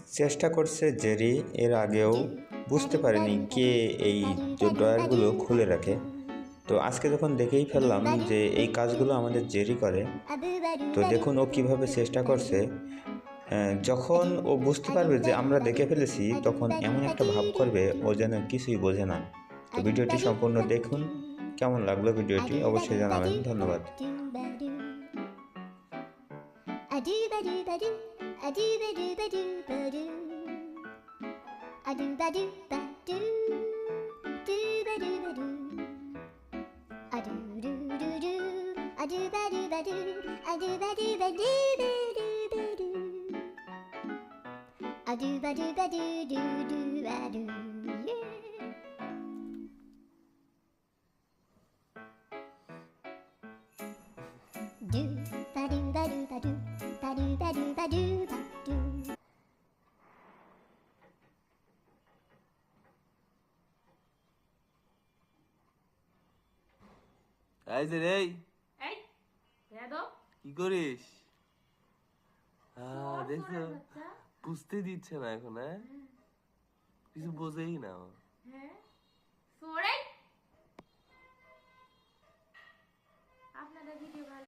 চেষ্টা করছে জেরি। এর আগেও বুঝতে পারেনি কে এই যে ড্রয়ারগুলো খুলে রাখে। তো আজকে যখন দেখেই ফেললাম যে এই কাজগুলো আমাদের জেরি করে, তো দেখুন ও কিভাবে চেষ্টা করছে। যখন ও বুঝতে পারবে যে আমরা দেখে ফেলেছি, তখন এমন একটা ভাব করবে ও যেন কিছুই বোঝে না। তো ভিডিওটি সম্পূর্ণ দেখুন। কেমন লাগলো ভিডিওটি অবশ্যই জানাবেন। ধন্যবাদ। এই যে রে, এই বেয়াদব কি করিস? চোর দেখছো, চোরের বাচ্চা। বুঝতে দিচ্ছে না এখন। কিছু বোঝেই না ও। হ্যাঁ চোর এই আপনাদের ভিডিও ভালো